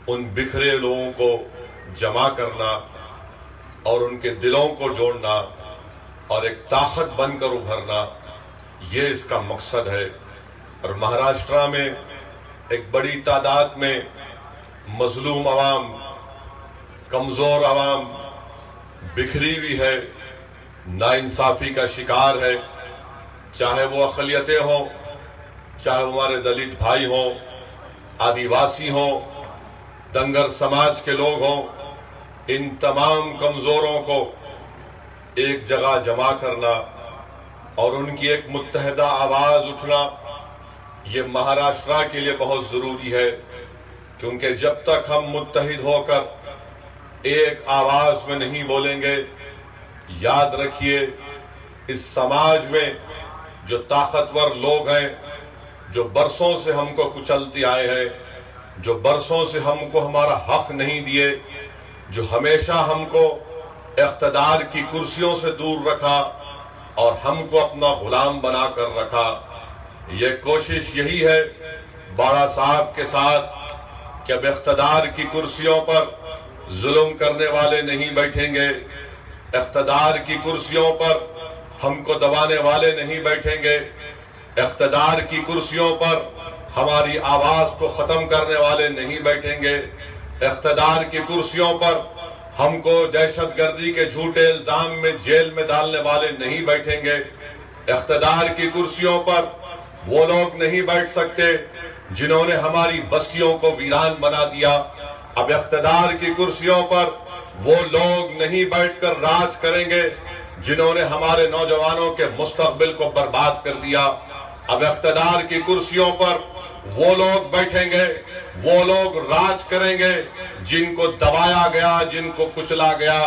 उन बिखरे लोगों को जमा करना और उनके दिलों को जोड़ना और एक ताकत बनकर उभरना, ये इसका मकसद है। और महाराष्ट्र में एक बड़ी तादाद में मजलूम अवाम, कमजोर अवाम बिखरी हुई है, नाइंसाफी का शिकार है, चाहे वो अक़लियतें हों, चाहे हमारे दलित भाई हों, आदिवासी हों, दंगर समाज के लोग हों। इन तमाम कमजोरों को एक जगह जमा करना और उनकी एक मुत्तहदा आवाज उठना, ये महाराष्ट्र के लिए बहुत जरूरी है। क्योंकि जब तक हम मुत्तहिद होकर एक आवाज में नहीं बोलेंगे, याद रखिए इस समाज में जो ताकतवर लोग हैं, जो बरसों से हमको कुचलते आए हैं, जो बरसों से हमको हमारा हक नहीं दिए, जो हमेशा हमको इख्तिदार की कुर्सियों से दूर रखा और हमको अपना गुलाम बनाकर रखा, ये कोशिश यही है बाड़ा साहब के साथ कि अब इख्तिदार की कुर्सियों पर जुल्म करने वाले नहीं बैठेंगे, इख्तिदार की कुर्सियों पर हमको दबाने वाले नहीं बैठेंगे, इख्तिदार की कुर्सियों पर हमारी आवाज को खत्म करने वाले नहीं बैठेंगे, इख्तिदार की कुर्सियों पर हमको दहशतगर्दी के झूठे इल्जाम में जेल में डालने वाले नहीं बैठेंगे, इख्तिदार की कुर्सियों पर वो लोग नहीं बैठ सकते जिन्होंने हमारी बस्तियों को वीरान बना दिया। अब इख्तिदार की कुर्सियों पर वो लोग नहीं बैठकर राज करेंगे जिन्होंने हमारे नौजवानों के मुस्तकबिल को बर्बाद कर दिया। अब इख्तिदार की कुर्सियों पर वो लोग बैठेंगे, वो लोग राज करेंगे जिनको दबाया गया, जिनको कुचला गया।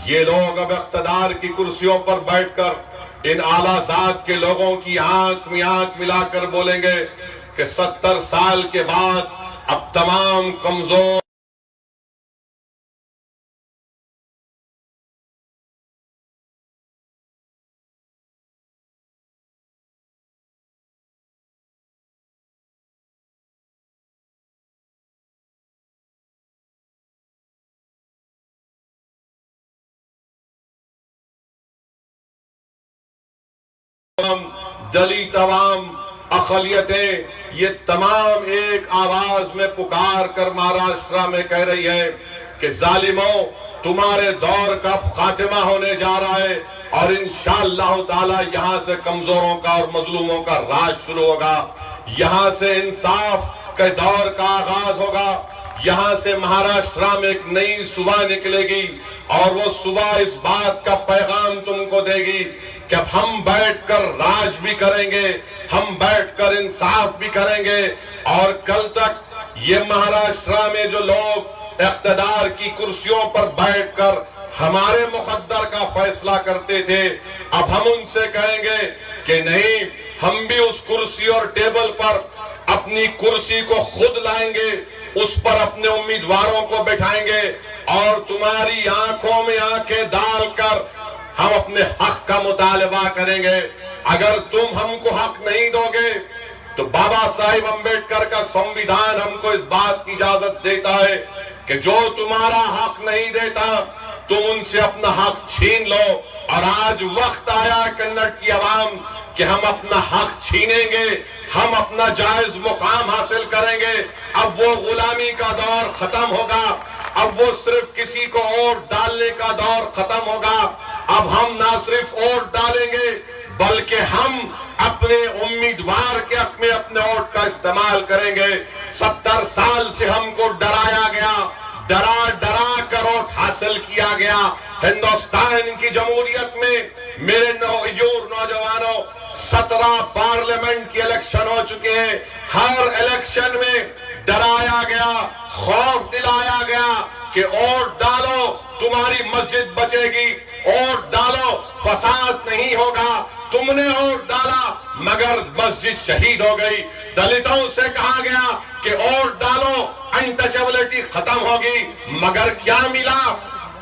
ये लोग अब इख्तिदार की कुर्सियों पर बैठकर इन आलाजात के लोगों की आंख में आंख मिलाकर बोलेंगे कि 70 साल के बाद अब तमाम कमजोर दलित अवाम, अक़लियतें, ये तमाम एक आवाज में पुकार कर महाराष्ट्र में कह रही है कि जालिमों, तुम्हारे दौर का खात्मा होने जा रहा है और इंशाअल्लाह ताला यहाँ से कमजोरों का और मजलूमों का राज शुरू होगा। यहाँ से इंसाफ के दौर का आगाज होगा। यहाँ से महाराष्ट्र में एक नई सुबह निकलेगी और वो सुबह इस बात का पैगाम तुमको देगी कि अब हम बैठकर राज भी करेंगे, हम बैठकर इंसाफ भी करेंगे। और कल तक ये महाराष्ट्र में जो लोग इख्तिदार की कुर्सियों पर बैठकर हमारे मुकद्दर का फैसला करते थे, अब हम उनसे कहेंगे कि नहीं, हम भी उस कुर्सी और टेबल पर अपनी कुर्सी को खुद लाएंगे, उस पर अपने उम्मीदवारों को बैठाएंगे और तुम्हारी आंखों में आंखें डालकर हम अपने हक का मुतालबा करेंगे। अगर तुम हमको हक नहीं दोगे तो बाबा साहिब अम्बेडकर का संविधान हमको इस बात की इजाजत देता है कि जो तुम्हारा हक नहीं देता तुम उनसे अपना हक छीन लो। और आज वक्त आया कन्नड़ की आवाम कि हम अपना हक छीनेंगे, हम अपना जायज मुकाम हासिल करेंगे। अब वो गुलामी का दौर खत्म होगा, अब वो सिर्फ किसी को वोट डालने का दौर खत्म होगा। अब हम ना सिर्फ वोट डालेंगे बल्कि हम अपने उम्मीदवार के हक में अपने वोट का इस्तेमाल करेंगे। 70 साल से हमको डराया गया, डरा डरा कर वोट हासिल किया गया। हिंदुस्तान की जमहूरियत में मेरे नौजवानों 17 पार्लियामेंट के इलेक्शन हो चुके हैं। हर इलेक्शन में डराया गया, खौफ दिलाया गया कि वोट डालो तुम्हारी मस्जिद बचेगी, वोट डालो फसाद नहीं होगा। तुमने वोट डाला मगर मस्जिद शहीद हो गई। दलितों से कहा गया कि वोट डालो अनटचेबिलिटी खत्म होगी, मगर क्या मिला?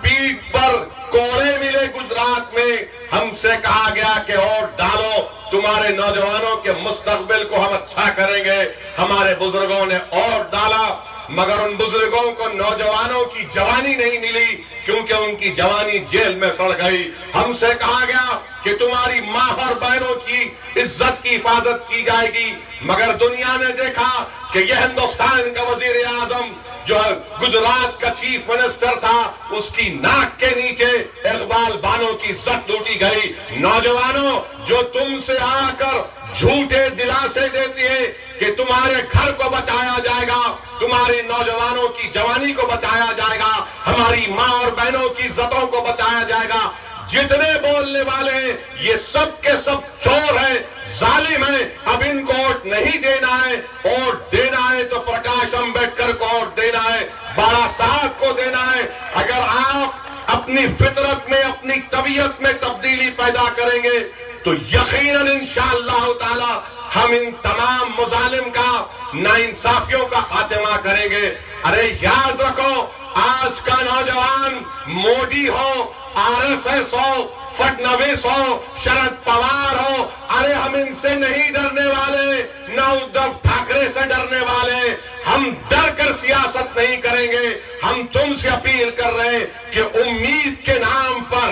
पीठ पर कोड़े मिले। गुजरात में हमसे कहा गया कि वोट डालो, तुम्हारे नौजवानों के मुस्तकबिल को हम अच्छा करेंगे। हमारे बुजुर्गों ने वोट डाला मगर उन बुजुर्गों को नौजवानों की जवानी नहीं मिली, क्योंकि उनकी जवानी जेल में सड़ गई। हमसे कहा गया कि तुम्हारी माँ और बहनों की इज्जत की हिफाजत की जाएगी, मगर दुनिया ने देखा कि यह हिंदुस्तान का वजीर आजम जो गुजरात का चीफ मिनिस्टर था, उसकी नाक के नीचे इकबाल बानो की इज्जत लूटी गई। नौजवानों, जो तुमसे आकर झूठे दिलासे देती है कि तुम्हारे घर को बचाया जाएगा, तुम्हारी नौजवानों की जवानी को बचाया जाएगा, हमारी माँ और बहनों की इज्जतों को बचाया जाएगा, जितने बोलने वाले हैं ये सब के सब चोर हैं, जालिम हैं। अब इनको वोट नहीं देना है, वोट देना है तो प्रकाश अंबेडकर को वोट देना है, बाबा साहब को देना है। अगर आप अपनी फितरत में, अपनी तबीयत में तब्दीली पैदा करेंगे तो यकीनन इंशाअल्लाह ताला हम इन तमाम मुजालिम का, नाइंसाफियों का खात्मा करेंगे। अरे याद रखो, आज का नौजवान मोदी हो, आरएसएस हो, फडणवीस हो, शरद पवार हो, अरे हम इनसे नहीं डरने वाले, न उद्धव ठाकरे से डरने वाले। हम डर कर सियासत नहीं करेंगे। हम तुमसे अपील कर रहे हैं कि उम्मीद के नाम पर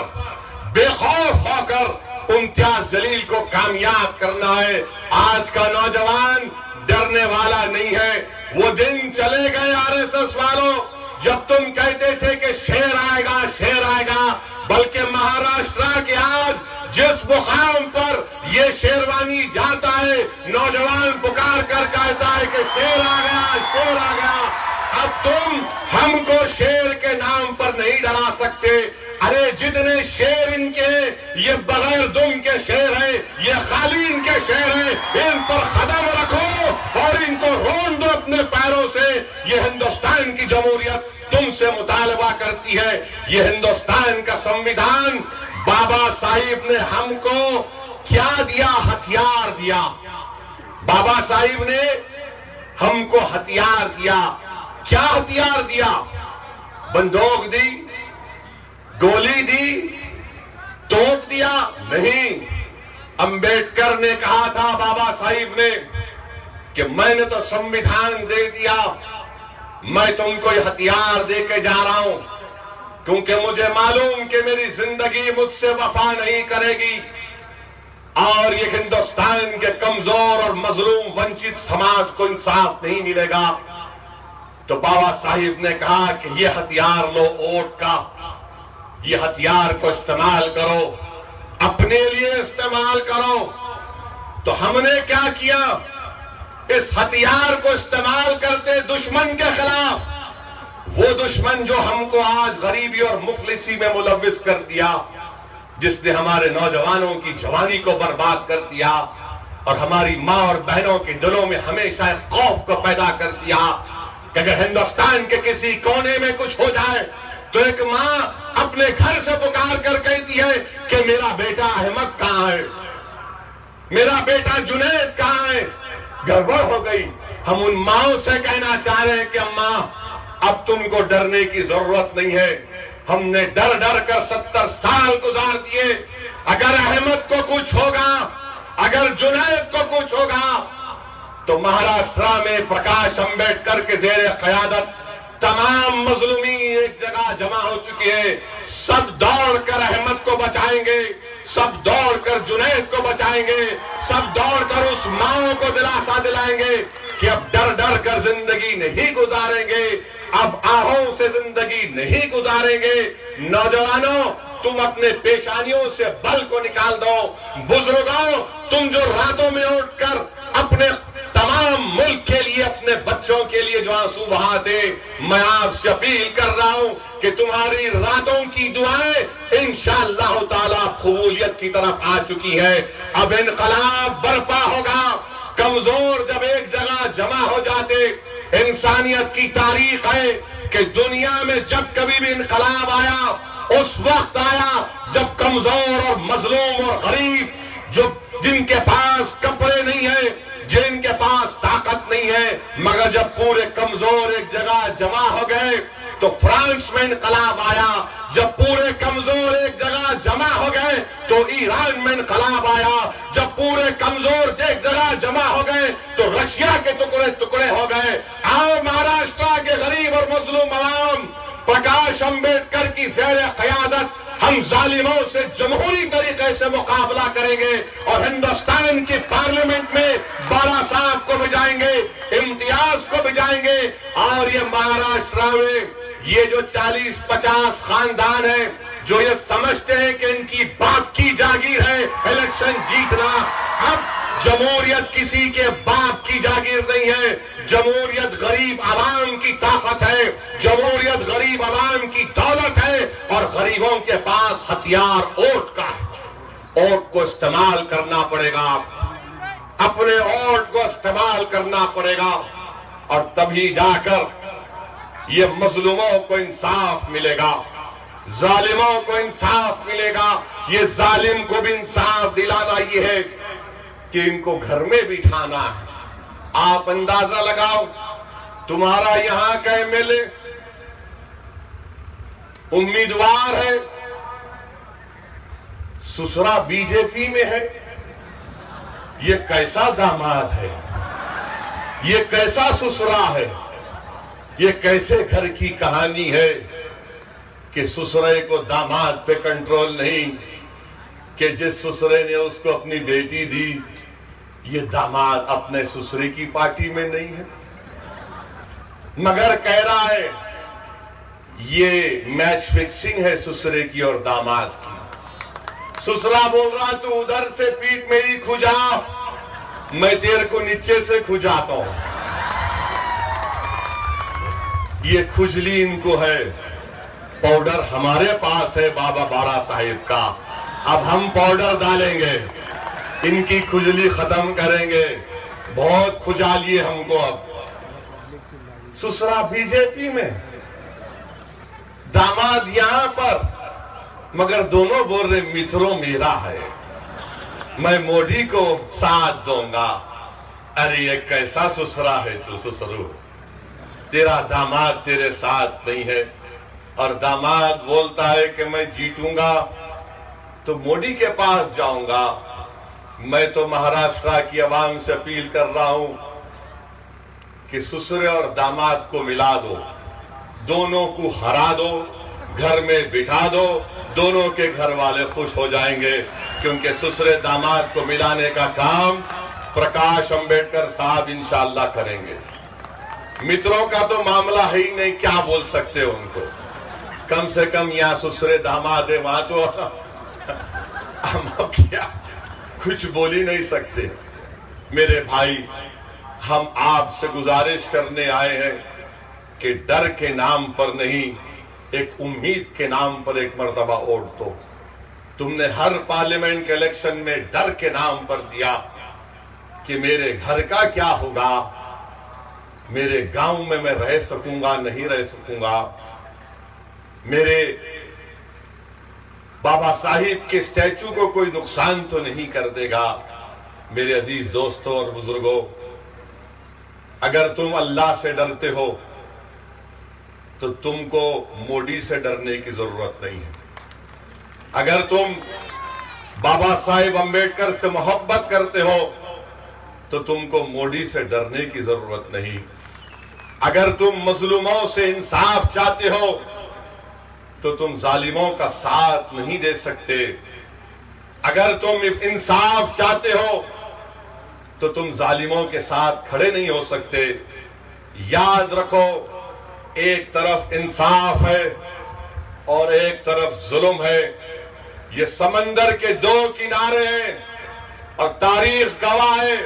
बेखौफ होकर इम्तियाज जलील को कामयाब करना है। आज का नौजवान डरने वाला नहीं है। वो दिन चले गए आरएसएस वालों, जब तुम कहते थे कि शेर आएगा, शेर आएगा, बल्कि महाराष्ट्र के आज जिस मुकाम पर ये शेरवानी जाता है, नौजवान पुकार कर कहता है कि शेर आ गया, शेर आ गया। अब तुम हमको शेर के नाम पर नहीं डरा सकते। अरे जितने शेर इनके, ये बगैर दुम के शेर है, ये खाली इनके शेर है, इन पर कदम रखो और इनको रोन दो अपने पैरों से। ये हिंदुस्तान की जमहूरियत तुमसे मुतालबा करती है। ये हिंदुस्तान का संविधान, बाबा साहिब ने हमको क्या दिया? हथियार दिया। बाबा साहिब ने हमको हथियार दिया। क्या हथियार दिया? बंदूक दी, गोली दी, तोप दिया? नहीं। अंबेडकर ने कहा था, बाबा साहिब ने, कि मैंने तो संविधान दे दिया, मैं तुमको ये हथियार दे के जा रहा हूं, क्योंकि मुझे मालूम कि मेरी जिंदगी मुझसे वफा नहीं करेगी और ये हिंदुस्तान के कमजोर और मजलूम वंचित समाज को इंसाफ नहीं मिलेगा। तो बाबा साहिब ने कहा कि ये हथियार लो, वोट का, ये हथियार को इस्तेमाल करो, अपने लिए इस्तेमाल करो। तो हमने क्या किया? इस हथियार को इस्तेमाल करते दुश्मन के खिलाफ, वो दुश्मन जो हमको आज गरीबी और मुफलिसी में मुलव्विस कर दिया, जिसने हमारे नौजवानों की जवानी को बर्बाद कर दिया और हमारी माँ और बहनों के दिलों में हमेशा एक खौफ को पैदा कर दिया कि अगर हिंदुस्तान के किसी कोने में कुछ हो जाए तो एक माँ अपने घर से पुकार कर कहती है कि मेरा बेटा अहमद कहाँ है, मेरा बेटा जुनैद कहाँ है। गड़बड़ हो गई। हम उन माओं से कहना चाह रहे हैं कि अम्मा, अब तुमको डरने की जरूरत नहीं है। हमने डर डर कर 70 साल गुजार दिए। अगर अहमद को कुछ होगा, अगर जुनैद को कुछ होगा, तो महाराष्ट्र में प्रकाश अंबेडकर के जेर क़यादत तमाम मजलूमी एक जगह जमा हो चुकी है। सब दौड़कर अहमद को बचाएंगे, सब दौड़कर जुनैद को बचाएंगे, सब दौड़कर उस माओ को दिलासा दिलाएंगे कि अब डर डर कर जिंदगी नहीं गुजारेंगे, अब आहों से जिंदगी नहीं गुजारेंगे। नौजवानों, तुम अपने पेशानियों से बल को निकाल दो। बुजुर्गों, तुम जो रातों में उठकर अपने तमाम मुल्क के लिए, अपने बच्चों के लिए जो आंसू बहाते, मैं आपसे अपील कर रहा हूं कि तुम्हारी रातों की दुआएं इंशाअल्लाह ताला कबूलियत की तरफ आ चुकी है। अब इनकलाब बर्पा होगा। कमजोर जब एक जगह जमा हो जाते, इंसानियत की तारीख है कि दुनिया में जब कभी भी इनकलाब आया, उस वक्त आया जब कमजोर और मजलूम और गरीब, जो जिनके पास कपड़े नहीं है, जिनके पास ताकत नहीं है, मगर जब पूरे कमजोर एक जगह जमा हो गए तो फ्रांस में इनकलाब आया। जब पूरे कमजोर एक जगह जमा हो गए तो ईरान में इनकलाब आया। जब पूरे कमजोर एक जगह जमा हो गए तो रशिया के टुकड़े टुकड़े हो गए। आओ महाराष्ट्र जालिमों से जमहूरी तरीके से मुकाबला करेंगे और हिंदुस्तान की पार्लियामेंट में बाला साहब को भिजाएंगे, इम्तियाज को भिजाएंगे। और ये महाराष्ट्र में ये जो 40-50 खानदान है जो ये समझते हैं कि इनकी बाप की जागीर है इलेक्शन जीतना, अब जमहूरियत किसी के बाप की जागीर नहीं है। जमहूरियत गरीब आवाम की ताकत है, जमहूरियत गरीब आवाम की दौलत है और गरीबों के पास हथियार वोट का है। वोट को इस्तेमाल करना पड़ेगा, अपने वोट को इस्तेमाल करना पड़ेगा और तभी जाकर ये मजलूमों को इंसाफ मिलेगा, जालिमों को इंसाफ मिलेगा। ये जालिम को भी इंसाफ दिलाना ये है कि इनको घर में बिठाना है। आप अंदाजा लगाओ, तुम्हारा यहां का एमएलए उम्मीदवार है, ससुरा बीजेपी में है। ये कैसा दामाद है, ये कैसा ससुरा है, ये कैसे घर की कहानी है कि ससुरे को दामाद पे कंट्रोल नहीं, कि जिस ससुरे ने उसको अपनी बेटी दी ये दामाद अपने ससुरे की पार्टी में नहीं है, मगर कह रहा है ये मैच फिक्सिंग है ससुरे की और दामाद की। ससुरा बोल रहा तू उधर से पीठ मेरी खुजा, मैं तेरे को नीचे से खुजाता हूं। ये खुजली इनको है। पाउडर हमारे पास है बाबा बाड़ा साहिब का, अब हम पाउडर डालेंगे, इनकी खुजली खत्म करेंगे। बहुत खुजा लिए हमको। अब ससुरा बीजेपी में, दामाद यहां पर, मगर दोनों बोल रहे मित्रों मेरा है, मैं मोदी को साथ दूंगा। अरे ये कैसा ससुरा है तू ससुरू, तेरा दामाद तेरे साथ नहीं है। और दामाद बोलता है कि मैं जीतूंगा तो मोदी के पास जाऊंगा। मैं तो महाराष्ट्र की आवाम से अपील कर रहा हूं कि ससुरे और दामाद को मिला दो, दोनों को हरा दो, घर में बिठा दो, दोनों के घर वाले खुश हो जाएंगे। क्योंकि ससुरे दामाद को मिलाने का काम प्रकाश अंबेडकर साहब इंशाअल्लाह करेंगे। मित्रों का तो मामला है ही नहीं, क्या बोल सकते हो उनको। कम से कम यहाँ ससुरे दामाद है, वहां तो हम क्या कुछ बोल ही नहीं सकते। मेरे भाई, हम आपसे गुजारिश करने आए हैं कि डर के नाम पर नहीं, एक उम्मीद के नाम पर एक मर्तबा वोट दो। तुमने हर पार्लियामेंट के इलेक्शन में डर के नाम पर दिया कि मेरे घर का क्या होगा, मेरे गांव में मैं रह सकूंगा नहीं रह सकूंगा, मेरे बाबा साहिब के स्टैचू को कोई नुकसान तो नहीं कर देगा। मेरे अजीज दोस्तों और बुजुर्गों, अगर तुम अल्लाह से डरते हो तो तुमको मोदी से डरने की जरूरत नहीं है। अगर तुम बाबा साहिब अंबेडकर से मोहब्बत करते हो तो तुमको मोदी से डरने की जरूरत नहीं। अगर तुम मजलूमों से इंसाफ चाहते हो तो तुम जालिमों का साथ नहीं दे सकते। अगर तुम इंसाफ चाहते हो तो तुम जालिमों के साथ खड़े नहीं हो सकते। याद रखो, एक तरफ इंसाफ है और एक तरफ जुल्म है। ये समंदर के दो किनारे हैं और तारीख गवाह है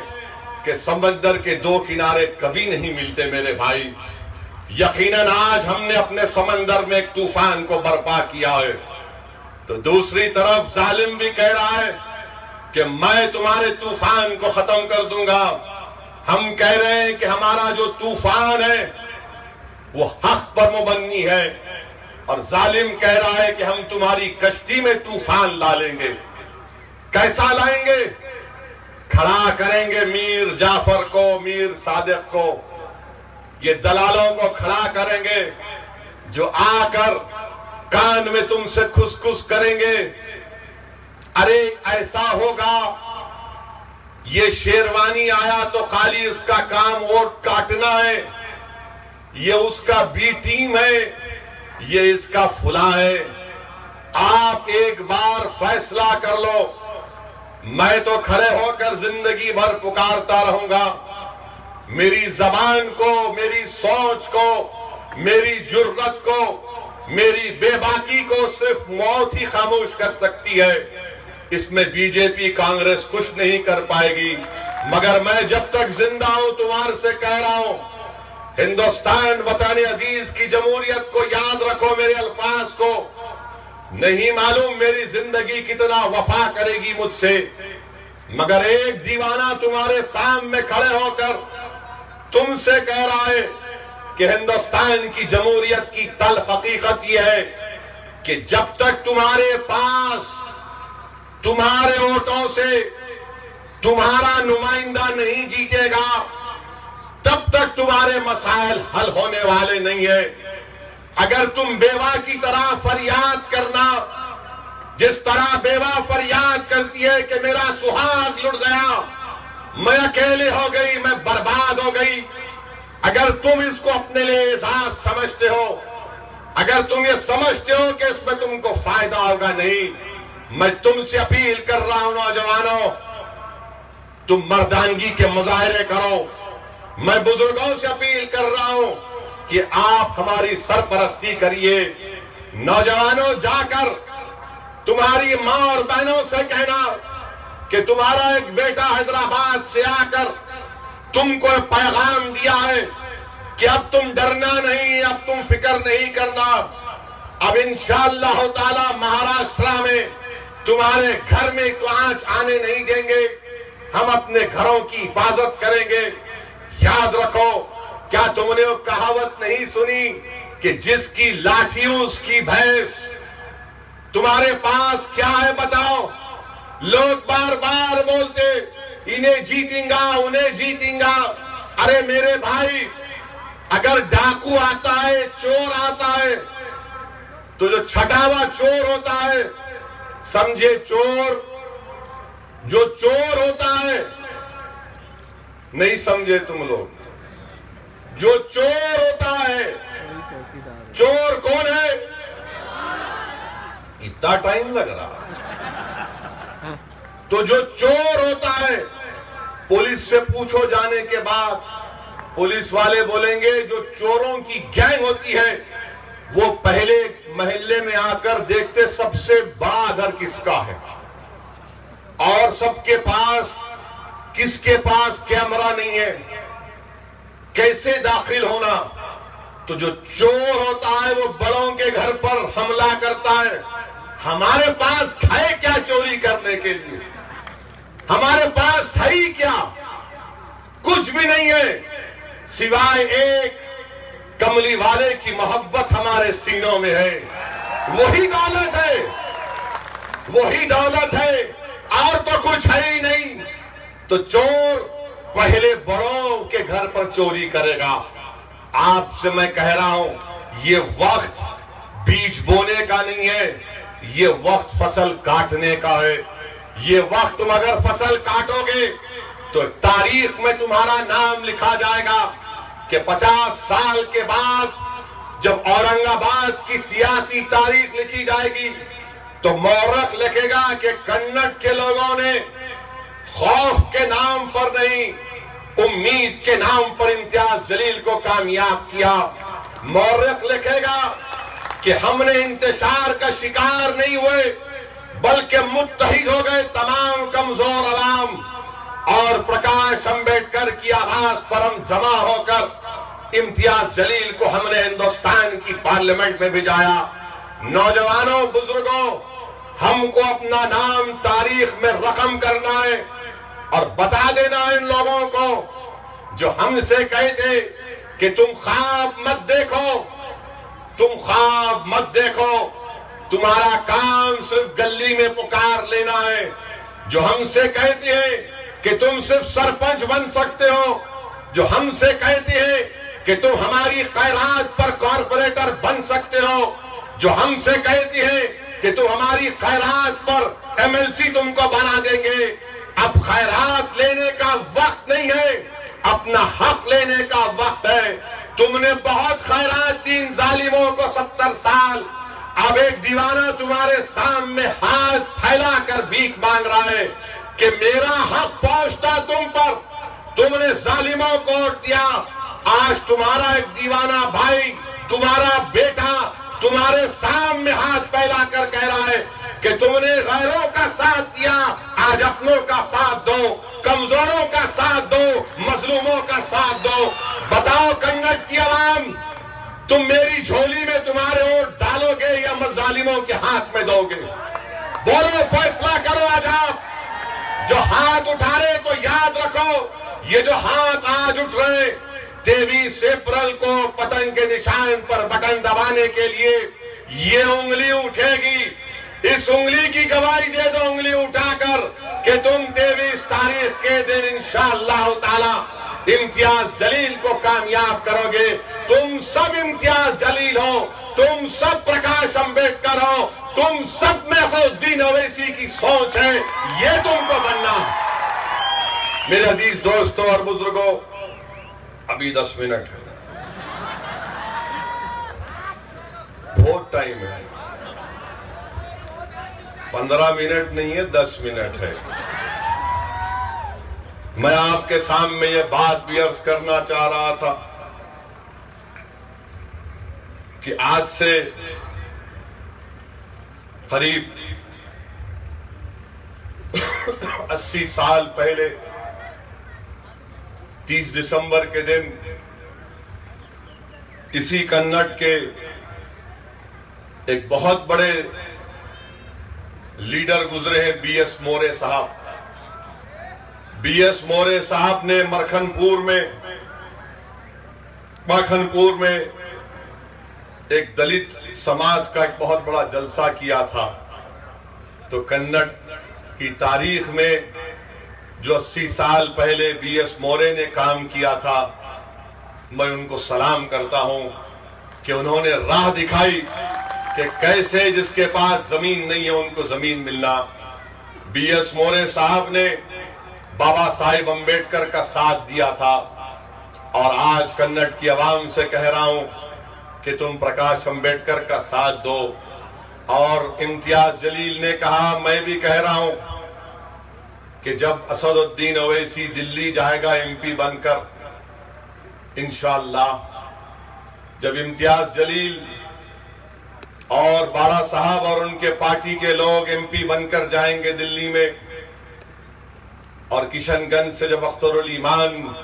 कि समंदर के दो किनारे कभी नहीं मिलते। मेरे भाई, यकीनन आज हमने अपने समंदर में एक तूफान को बर्पा किया है, तो दूसरी तरफ जालिम भी कह रहा है कि मैं तुम्हारे तूफान को खत्म कर दूंगा। हम कह रहे हैं कि हमारा जो तूफान है वो हक पर मुबन्नी है और जालिम कह रहा है कि हम तुम्हारी कश्ती में तूफान ला लेंगे। कैसा लाएंगे? खड़ा करेंगे मीर जाफर को, मीर सादिक को, ये दलालों को खड़ा करेंगे जो आकर कान में तुमसे खुसखुस करेंगे। अरे ऐसा होगा, ये शेरवानी आया तो खाली इसका काम वोट काटना है, ये उसका बी टीम है, ये इसका फुला है। आप एक बार फैसला कर लो, मैं तो खड़े होकर जिंदगी भर पुकारता रहूंगा। मेरी जबान को, मेरी सोच को, मेरी जुर्रत को, मेरी बेबाकी को सिर्फ मौत ही खामोश कर सकती है। इसमें बीजेपी कांग्रेस कुछ नहीं कर पाएगी। मगर मैं जब तक जिंदा हूं तुम्हारे से कह रहा हूं, हिंदुस्तान वतन अजीज की जमहूरियत को याद रखो। मेरे अल्फाज को नहीं मालूम मेरी जिंदगी कितना वफा करेगी मुझसे, मगर एक दीवाना तुम्हारे सामने खड़े होकर तुमसे कह रहा है कि हिंदुस्तान की जमहूरियत की तल्ख हकीकत यह है कि जब तक तुम्हारे पास तुम्हारे वोटों से तुम्हारा नुमाइंदा नहीं जीतेगा, तब तक तुम्हारे मसाइल हल होने वाले नहीं है। अगर तुम बेवा की तरह फरियाद करना, जिस तरह बेवा फरियाद करती है कि मेरा सुहाग लुट गया, मैं अकेले हो गई, मैं बर्बाद हो गई, अगर तुम इसको अपने लिए एजाज समझते हो, अगर तुम ये समझते हो कि इसमें तुमको फायदा होगा, नहीं, मैं तुमसे अपील कर रहा हूं नौजवानों, तुम मर्दानगी के मुजाहरे करो। मैं बुजुर्गों से अपील कर रहा हूं कि आप हमारी सरपरस्ती करिए। नौजवानों, जाकर तुम्हारी मां और बहनों से कहना कि तुम्हारा एक बेटा हैदराबाद से आकर तुमको पैगाम दिया है कि अब तुम डरना नहीं, अब तुम फिक्र नहीं करना, अब इंशाअल्लाह ताला महाराष्ट्र में तुम्हारे घर में तो आंच आने नहीं देंगे, हम अपने घरों की हिफाजत करेंगे। याद रखो, क्या तुमने वो कहावत नहीं सुनी कि जिसकी लाठी उसकी भैंस? तुम्हारे पास क्या है बताओ? लोग बार बार बोलते इन्हें जीतेंगा, उन्हें जीतेंगा। अरे मेरे भाई, अगर डाकू आता है, चोर आता है, तो जो छठावा चोर होता है, समझे चोर, जो चोर होता है, नहीं समझे तुम लोग, जो चोर होता है, चोर कौन है? इतना टाइम लग रहा है। तो जो चोर होता है, पुलिस से पूछो जाने के बाद, पुलिस वाले बोलेंगे जो चोरों की गैंग होती है वो पहले मोहल्ले में आकर देखते सबसे बड़ा घर किसका है और सबके पास, किसके पास कैमरा नहीं है, कैसे दाखिल होना। तो जो चोर होता है वो बड़ों के घर पर हमला करता है। हमारे पास है क्या चोरी करने के लिए? हमारे पास है ही क्या? कुछ भी नहीं है सिवाय एक कमली वाले की मोहब्बत हमारे सीनों में है। वही दौलत है, वही दौलत है, और तो कुछ है ही नहीं। तो चोर पहले बड़ों के घर पर चोरी करेगा। आपसे मैं कह रहा हूं, ये वक्त बीज बोने का नहीं है, ये वक्त फसल काटने का है। ये वक्त तुम अगर फसल काटोगे तो तारीख में तुम्हारा नाम लिखा जाएगा कि 50 साल के बाद जब औरंगाबाद की सियासी तारीख लिखी जाएगी तो मौरख लिखेगा कि कन्नड़ के लोगों ने खौफ के नाम पर नहीं, उम्मीद के नाम पर इम्तियाज जलील को कामयाब किया। मौरख लिखेगा कि हमने इंतशार का शिकार नहीं हुए बल्कि मुत्तहिद हो गए तमाम कमजोर अवाम, और प्रकाश अंबेडकर की आवाज पर हम जमा होकर इम्तियाज जलील को हमने हिंदुस्तान की पार्लियामेंट में भिजाया। नौजवानों, बुजुर्गों, हमको अपना नाम तारीख में रकम करना है और बता देना है इन लोगों को जो हमसे कहते कि तुम ख्वाब मत देखो, तुम ख्वाब मत देखो, तुम्हारा काम सिर्फ गली में पुकार लेना है। जो हमसे कहती है कि तुम सिर्फ सरपंच बन सकते हो, जो हमसे कहती है कि तुम हमारी खैरात पर कॉर्पोरेटर बन सकते हो, जो हमसे कहती है कि तुम हमारी खैरात पर एमएलसी तुमको बना देंगे। अब खैरात लेने का वक्त नहीं है, अपना हक लेने का वक्त है। तुमने बहुत खैरात दी इन जालिमों को 70 साल, अब एक दीवाना तुम्हारे सामने हाथ फैलाकर भीख मांग रहा है कि मेरा हक पहुंचता तुम पर, तुमने जालिमों को वोट दिया। आज तुम्हारा एक दीवाना भाई, तुम्हारा बेटा तुम्हारे सामने हाथ फैलाकर कह रहा है कि तुमने गैरों का साथ दिया, आज अपनों का साथ दो, कमजोरों का साथ दो, मजलूमों का साथ दो। बताओ कन्नड़ की आवाम, तुम मेरी झोली में तुम्हारे वोट डालोगे या जालिमों के हाथ में दोगे? बोलो, फैसला करो। आज आप जो हाथ उठा रहे तो याद रखो, ये जो हाथ आज उठ रहे 23 अप्रैल को पतंग के निशान पर बटन दबाने के लिए ये उंगली उठेगी। इस उंगली की गवाही दे दो, उंगली उठाकर, कि तुम 23 तारीख के दिन इंशाअल्लाह ताला इम्तियाज जलील को कामयाब करोगे। तुम सब इम्तियाज जलील हो, तुम सब प्रकाश अंबेडकर हो, तुम सब में असदुद्दीन ओवैसी की सोच है, ये तुमको बनना। मेरे अजीज दोस्तों और बुजुर्गों, अभी 10 मिनट है, बहुत टाइम है, 15 मिनट नहीं है, 10 मिनट है। मैं आपके सामने ये बात भी अर्ज करना चाह रहा था कि आज से करीब 80 साल पहले 30 दिसंबर के दिन इसी कन्नड़ के एक बहुत बड़े लीडर गुजरे हैं, बीएस मोरे साहब। बीएस मोरे साहब ने मखनपुर में एक दलित समाज का एक बहुत बड़ा जलसा किया था। तो कन्नड़ की तारीख में जो 80 साल पहले बीएस मोरे ने काम किया था, मैं उनको सलाम करता हूं कि उन्होंने राह दिखाई कि कैसे जिसके पास जमीन नहीं है उनको जमीन मिलना। बीएस मोरे साहब ने बाबा साहिब अंबेडकर का साथ दिया था, और आज कन्नड़ की आवाम से कह रहा हूं कि तुम प्रकाश अंबेडकर का साथ दो। और इम्तियाज जलील ने कहा, मैं भी कह रहा हूं कि जब असदुद्दीन ओवैसी दिल्ली जाएगा एमपी बनकर, इंशाअल्लाह, जब इम्तियाज जलील और बाला साहब और उनके पार्टी के लोग एमपी बनकर जाएंगे दिल्ली में, और किशनगंज से जब अख्तरुल ईमान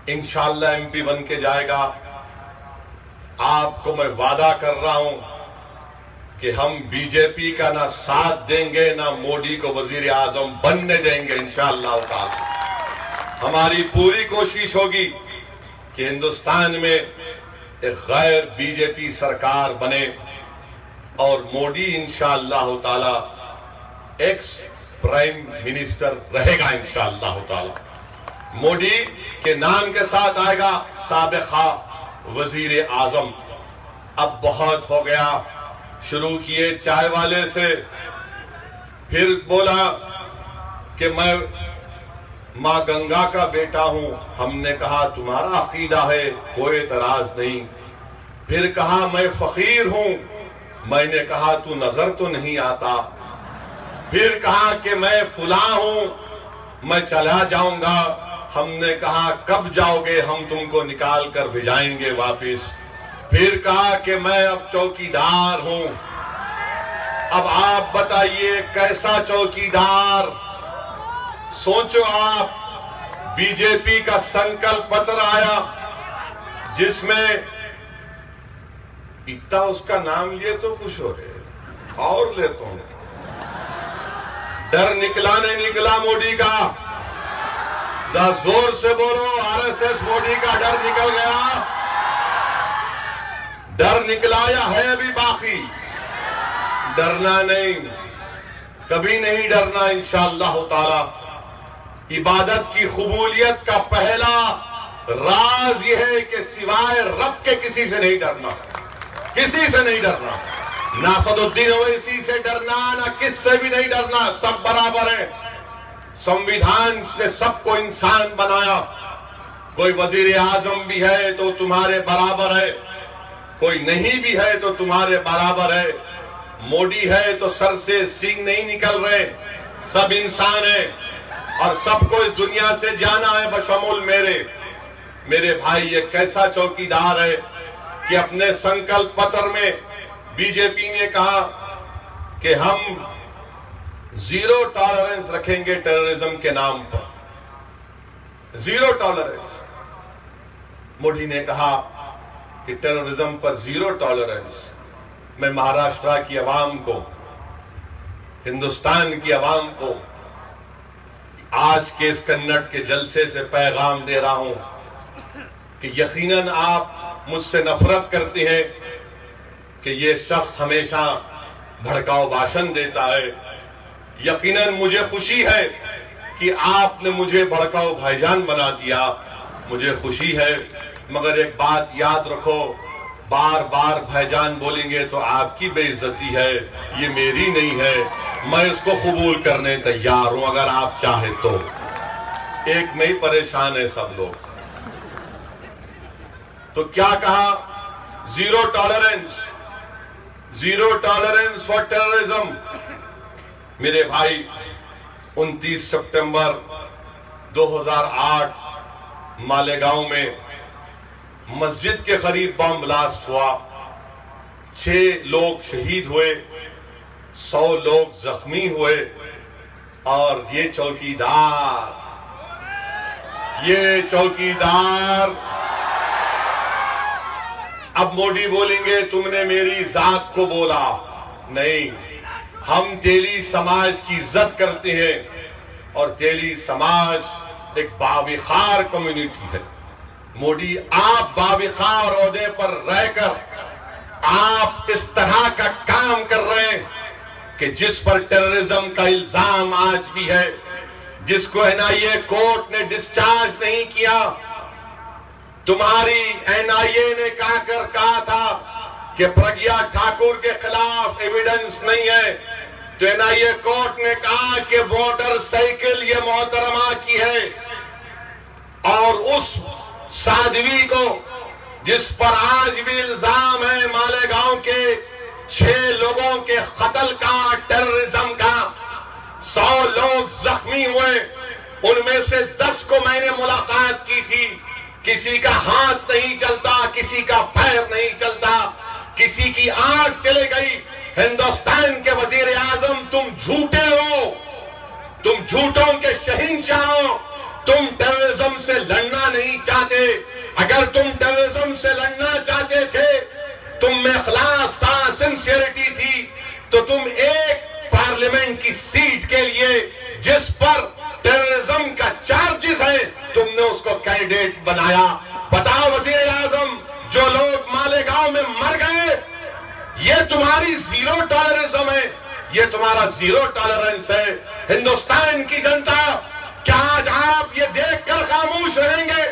इंशाअल्लाह एमपी बन के जाएगा, आपको मैं वादा कर रहा हूं कि हम बीजेपी का ना साथ देंगे ना मोदी को वजीर आजम बनने देंगे इंशाअल्लाह ताला। हमारी पूरी कोशिश होगी कि हिंदुस्तान में एक गैर बीजेपी सरकार बने और मोदी इंशाअल्लाह ताला एक्स प्राइम मिनिस्टर रहेगा इंशाअल्लाह ताला। मोदी के नाम के साथ आएगा साबिका वजीर आजम। अब बहुत हो गया, शुरू किए चाय वाले से, फिर बोला कि मैं मां गंगा का बेटा हूं। हमने कहा तुम्हारा अकीदा है, कोई एतराज नहीं। फिर कहा मैं फकीर हूं। मैंने कहा तू नजर तो नहीं आता। फिर कहा कि मैं फुला हूं, मैं चला जाऊंगा। हमने कहा कब जाओगे, हम तुमको निकाल कर भिजाएंगे वापिस। फिर कहा कि मैं अब चौकीदार हूं। अब आप बताइए कैसा चौकीदार? सोचो आप, बीजेपी का संकल्प पत्र आया जिसमें इतना उसका नाम लिए तो खुश हो रहे, और ले तो डर निकला नहीं निकला मोदी का। जोर से बोलो, आरएसएस मोदी का डर निकल गया। डर निकला या है अभी बाकी? डरना नहीं, कभी नहीं डरना इंशाअल्लाह ताला। इबादत की कबूलियत का पहला राज यह है कि सिवाय रब के किसी से नहीं डरना, किसी से नहीं डरना। ना असदुद्दीन ओवैसी से डरना, ना किससे भी नहीं डरना, सब बराबर है। संविधान ने सबको इंसान बनाया। कोई वजीर आजम भी है तो तुम्हारे बराबर है, कोई नहीं भी है तो तुम्हारे बराबर है। मोदी है तो सर से सींग नहीं निकल रहे, सब इंसान है और सबको इस दुनिया से जाना है बशमूल मेरे भाई। ये कैसा चौकीदार है कि अपने संकल्प पत्र में बीजेपी ने कहा कि हम जीरो टॉलरेंस रखेंगे टेररिज्म के नाम पर, जीरो टॉलरेंस। मोदी ने कहा कि टेररिज्म पर जीरो टॉलरेंस। मैं महाराष्ट्र की आवाम को, हिंदुस्तान की आवाम को आज के इस कन्नड़ के जलसे से पैगाम दे रहा हूं कि यकीनन आप मुझसे नफरत करते हैं कि ये शख्स हमेशा भड़काऊ भाषण देता है। यकीनन मुझे खुशी है कि आपने मुझे भड़काऊ भाईजान बना दिया, मुझे खुशी है, मगर एक बात याद रखो, बार बार भाईजान बोलेंगे तो आपकी बेइज्जती है, ये मेरी नहीं है। मैं इसको कबूल करने तैयार हूं अगर आप चाहे तो। एक में ही परेशान है सब लोग। तो क्या कहा? Zero tolerance, zero tolerance for terrorism. मेरे भाई 29 सितंबर 2008 मालेगांव में मस्जिद के करीब बम ब्लास्ट हुआ, 6 लोग शहीद हुए, 100 लोग जख्मी हुए और ये चौकीदार अब मोदी बोलेंगे तुमने मेरी जात को बोला। नहीं, हम तेली समाज की इज्जत करते हैं और तेली समाज एक बाविखार कम्युनिटी है। मोदी, आप बाविखार ओहदे पर रहकर आप इस तरह का काम कर रहे हैं कि जिस पर टेररिज्म का इल्जाम आज भी है, जिसको एनआईए कोर्ट ने डिस्चार्ज नहीं किया। तुम्हारी एनआईए ने कहा था कि प्रज्ञा ठाकुर के खिलाफ एविडेंस नहीं है, तो एनआईए कोर्ट ने कहा कि मोटरसाइकिल ये मोहतरमा की है और उस साध्वी को जिस पर आज भी इल्जाम है मालेगांव के 6 लोगों के कत्ल का, टेररिज्म का, 100 लोग जख्मी हुए, उनमें से 10 को मैंने मुलाकात की थी। किसी का हाथ नहीं चलता, किसी का पैर नहीं चलता, किसी की आंख चली गई। हिंदुस्तान के वजीर आजम, तुम झूठे हो, तुम झूठों के शहींशाह हो। तुम टेररिज्म से लड़ना नहीं चाहते। अगर तुम टेररिज्म से लड़ना चाहते थे, तुम में इखलास था, सिंसियरिटी थी, तो तुम एक पार्लियामेंट की सीट के लिए जिस पर टेररिज्म का चार्जेस है, तुमने उसको कैंडिडेट बनाया। बताओ वजीर आजम, जो लोग मालेगांव में मर गए, ये तुम्हारी जीरो टॉलरेंस है, ये तुम्हारा जीरो टॉलरेंस है। हिंदुस्तान की जनता, क्या आज आप ये देखकर खामोश रहेंगे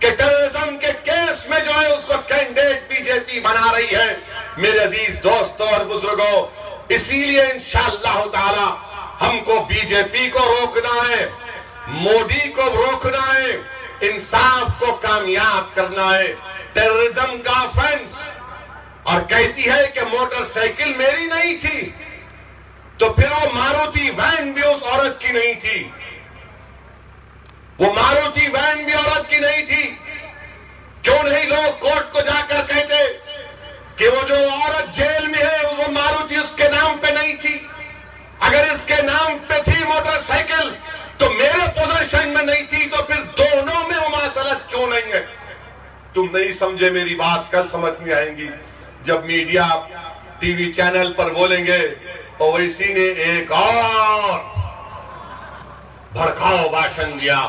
कि टेररिज्म के केस में जो है उसको कैंडिडेट बीजेपी बना रही है? मेरे अजीज दोस्तों और बुजुर्गों, इसीलिए इंशाअल्लाह ताला हमको बीजेपी को रोकना है, मोदी को रोकना है, इंसाफ को कामयाब करना है। टेररिज्म का ऑफेंस, और कहती है कि मोटरसाइकिल मेरी नहीं थी, तो फिर वो मारुति वैन भी उस औरत की नहीं थी, वो मारुति वैन भी औरत की नहीं थी। क्यों नहीं लोग कोर्ट को जाकर कहते कि वो जो औरत जेल में है वो मारुति उसके नाम पे नहीं थी? अगर इसके नाम पे थी मोटरसाइकिल तो मेरे पोजीशन में नहीं थी, तो फिर दोनों में मुमासलत क्यों नहीं है? तुम नहीं समझे मेरी बात, कल समझ में आएंगी जब मीडिया टीवी चैनल पर बोलेंगे ओवैसी ने एक और भड़काऊ भाषण दिया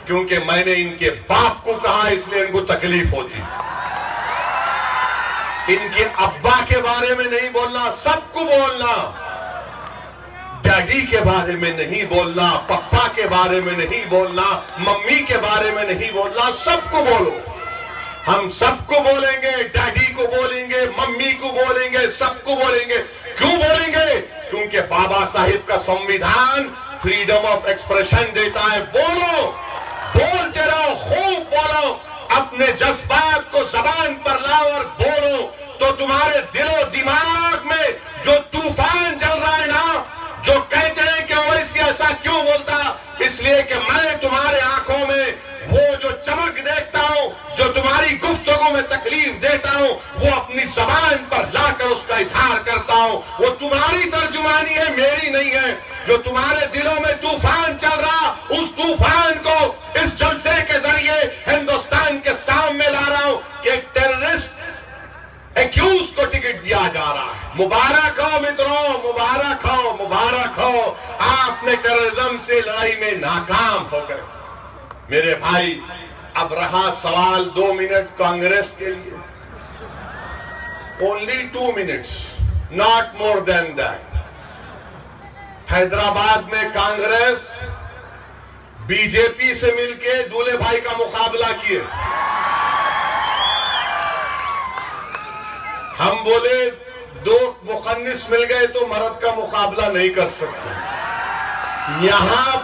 क्योंकि मैंने इनके बाप को कहा इसलिए इनको तकलीफ होती। इनके अब्बा के बारे में नहीं बोलना, सबको बोलना। डैडी के बारे में नहीं बोलना, पप्पा के बारे में नहीं बोलना, मम्मी के बारे में नहीं बोलना, सबको बोलो। हम सबको बोलेंगे, डैडी को बोलेंगे, मम्मी को बोलेंगे, सबको बोलेंगे। क्यों बोलेंगे? क्योंकि बाबा साहिब का संविधान फ्रीडम ऑफ एक्सप्रेशन देता है। बोलो, बोलते रहो, खूब बोलो, अपने जज्बात को जबान पर लाओ और बोलो, तो तुम्हारे दिलो दिमाग में जो तूफान चल रहा है ना, जो कहते हैं कि ओवैसी ऐसा क्यों बोलता, इसलिए कि मैं तुम्हारे आंखों में वो जो चमक देखता हूं, जो तुम्हारी गुफ्तगू में तकलीफ देता हूं, वो अपनी जबान पर लाकर उसका इजहार करता हूं। वो तुम्हारी तर्जुमानी है, मेरी नहीं है। जो तुम्हारे दिलों में तूफान चल रहा, उस तूफान को इस जलसे के जरिए हिंदुस्तान के सामने ला रहा हूं कि एक टेररिस्ट एक्यूज को टिकट दिया जा रहा है। मुबारक हो मित्रों, मुबारक हो, मुबारक हो, आपने टेररिज्म से लड़ाई में नाकाम हो गए। मेरे भाई, अब रहा सवाल 2 मिनट कांग्रेस के लिए, only 2 minutes, not more than that. Hyderabad में कांग्रेस बीजेपी से मिलके दूल्हे भाई का मुकाबला किए। हम बोले 2 मुखन्निस मिल गए तो मर्द का मुकाबला नहीं कर सकते। यहां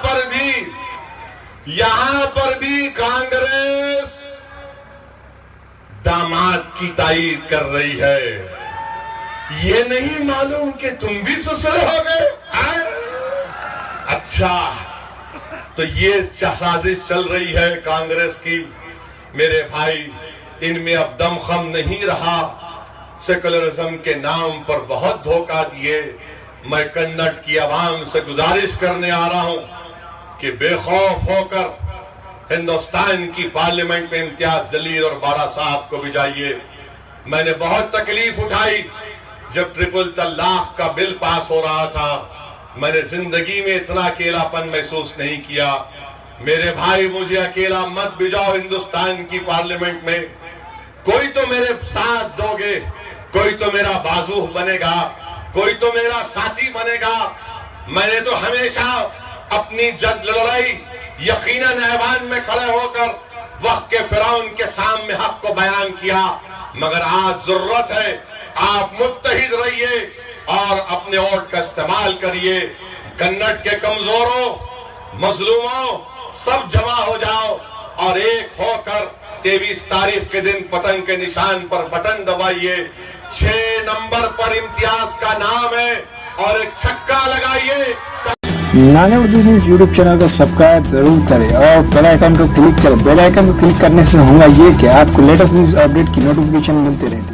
पर भी कांग्रेस दामाद की तायीद कर रही है। ये नहीं मालूम कि तुम भी ससुर हो गए। अच्छा, तो ये साजिश चल रही है कांग्रेस की। मेरे भाई, इनमें अब दमखम नहीं रहा। सेकुलरिज्म के नाम पर बहुत धोखा दिए। मैं कन्नड़ की आवाम से गुजारिश करने आ रहा हूं कि बेखौफ होकर हिंदुस्तान की पार्लियामेंट में इम्तियाज जलील और बारा साहब को भिजाइए। मैंने बहुत तकलीफ उठाई जब ट्रिपल तलाक का बिल पास हो रहा था। मैंने जिंदगी में इतना अकेलापन महसूस नहीं किया। मेरे भाई, मुझे अकेला मत भिजाओ हिंदुस्तान की पार्लियामेंट में। कोई तो मेरे साथ दोगे, कोई तो मेरा बाजू बनेगा, कोई तो मेरा साथी बनेगा। मैंने तो हमेशा अपनी जद लड़ाई यकीनन ऐवान में खड़े होकर वक्त के फिरौन के सामने हक को बयान किया। मगर आज जरूरत है आप मुत्तहिद रहिए और अपने वोट का इस्तेमाल करिए। कन्नड़ के कमजोरों, मजलूमों, सब जमा हो जाओ और एक होकर 23 तारीख के दिन पतंग के निशान पर बटन दबाइए। 6 नंबर पर इम्तियाज का नाम है और एक छक्का लगाइए। नाने उर्दू न्यूज यूट्यूब चैनल को सब्सक्राइब जरूर करें और बेल आइकन को क्लिक करें। बेल आइकन को क्लिक करने से होगा ये कि आपको लेटेस्ट न्यूज अपडेट की नोटिफिकेशन मिलती रहती है।